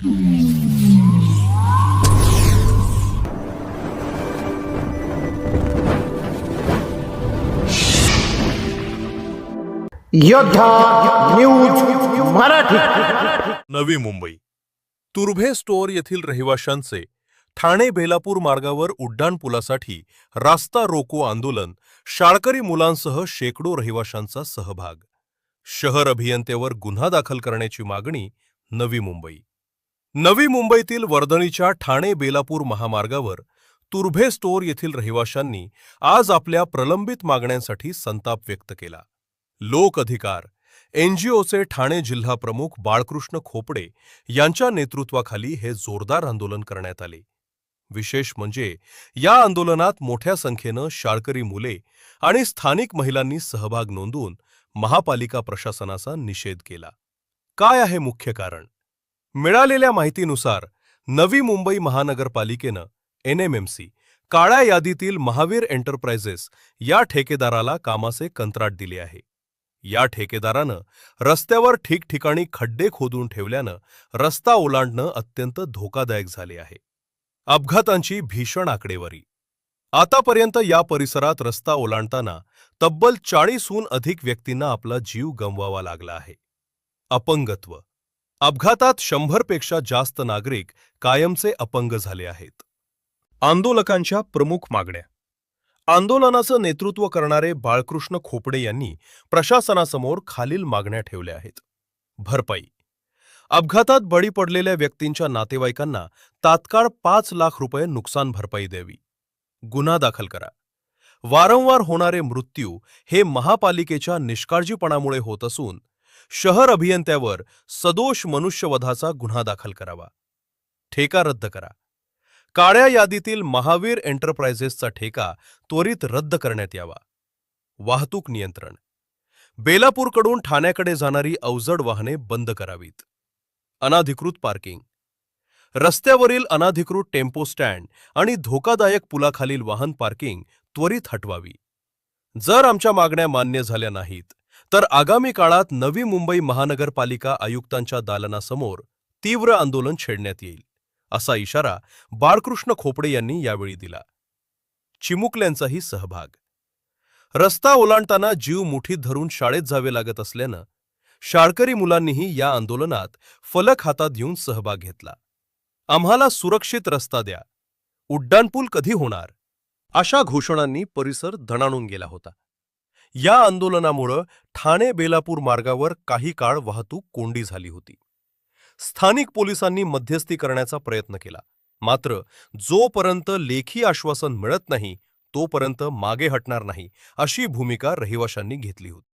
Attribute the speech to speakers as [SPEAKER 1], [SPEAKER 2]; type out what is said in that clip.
[SPEAKER 1] योद्धा news Marathi.
[SPEAKER 2] Navi Mumbai Turbhe store येथील रहिवाशांचे ठाणे बेलापूर मार्गावर उड्डाणपुलासाठी रास्ता रोको आंदोलन, शाळकरी मुलांसह शेकडो रहिवाशांचा सहभाग. शहर अभियंत्यावर गुन्हा दाखल करण्याची मागणी. नवी मुंबई नवी मुंबईतील वर्धणीच्या ठाणे बेलापूर महामार्गावर तुर्भे स्टोअर येथील रहिवाशांनी आज आपल्या प्रलंबित मागण्यांसाठी संताप व्यक्त केला. लोक अधिकार एनजीओचे ठाणे जिल्हा प्रमुख बाळकृष्ण खोपडे यांच्या नेतृत्वाखाली हे जोरदार आंदोलन करण्यात आले. विशेष म्हणजे या आंदोलनात मोठ्या संख्येनं शाळकरी मुले आणि स्थानिक महिलांनी सहभाग नोंदवून महापालिका प्रशासनाचा निषेध केला. काय आहे मुख्य कारण? मिळालेल्या माहितीनुसार नवी मुंबई महानगरपालिकेनं एनएमएमसी काळ्या यादीतील महावीर एंटरप्राइजेस या ठेकेदाराला कामाचे कंत्राट दिले आहे. या ठेकेदारानं रस्त्यावर ठिकठिकाणी खड्डे खोदून ठेवल्यानं रस्ता ओलांडणं अत्यंत धोकादायक झाले आहे. अपघातांची भीषण आकडेवारी. आतापर्यंत या परिसरात रस्ता ओलांडताना तब्बल 40हून अधिक व्यक्तींना आपला जीव गमवावा लागला आहे. अपंगत्व. अपघातात 100पेक्षा जास्त नागरिक कायमचे अपंग झाले आहेत. आंदोलकांच्या प्रमुख मागण्या. आंदोलनाचं नेतृत्व करणारे बाळकृष्ण खोपडे यांनी प्रशासनासमोर खालील मागण्या ठेवल्या आहेत. भरपाई. अपघातात बळी पडलेल्या व्यक्तींच्या नातेवाईकांना तात्काळ 5 लाख रुपये नुकसान भरपाई द्यावी. गुन्हा दाखल करा. वारंवार होणारे मृत्यू हे महापालिकेच्या निष्काळजीपणामुळे होत असून शहर अभियंत्यावर सदोष मनुष्यवधाचा गुन्हा दाखल करावा. ठेका रद्द करा. काळ्या यादीतील महावीर एंटरप्राइजेसचा ठेका त्वरित रद्द करण्यात यावा. वाहतूक नियंत्रण. बेलापूरकडून ठाण्याकडे जाणारी अवजड वाहने बंद करावीत. अनाधिकृत पार्किंग. रस्त्यावरील अनाधिकृत टेम्पो स्टँड आणि धोकादायक पुलाखालील वाहन पार्किंग त्वरित हटवावी. जर आमच्या मागण्या मान्य झाल्या नाहीत तर आगामी काळात नवी मुंबई महानगरपालिका आयुक्तांच्या दालनासमोर तीव्र आंदोलन छेडण्यात येईल, असा इशारा बाळकृष्ण खोपडे यांनी यावेळी दिला. चिमुकल्यांचाही सहभाग. रस्ता ओलांडताना जीव मुठीत धरून शाळेत जावे लागत असल्यानं शाळकरी मुलांनीही या आंदोलनात फलक हातात घेऊन सहभाग घेतला. आम्हाला सुरक्षित रस्ता द्या, उड्डाणपूल कधी होणार, अशा घोषणांनी परिसर दणाणून गेला होता. या आंदोलनामुळे ठाणे बेलापूर मार्गावर काही काळ वाहतूक कोंडी झाली होती. स्थानिक पोलिसांनी मध्यस्थी करण्याचा प्रयत्न केला, मात्र जोपर्यंत लेखी आश्वासन मिळत नाही तोपर्यंत मागे हटणार नाही, अशी भूमिका रहिवाशांनी घेतली होती.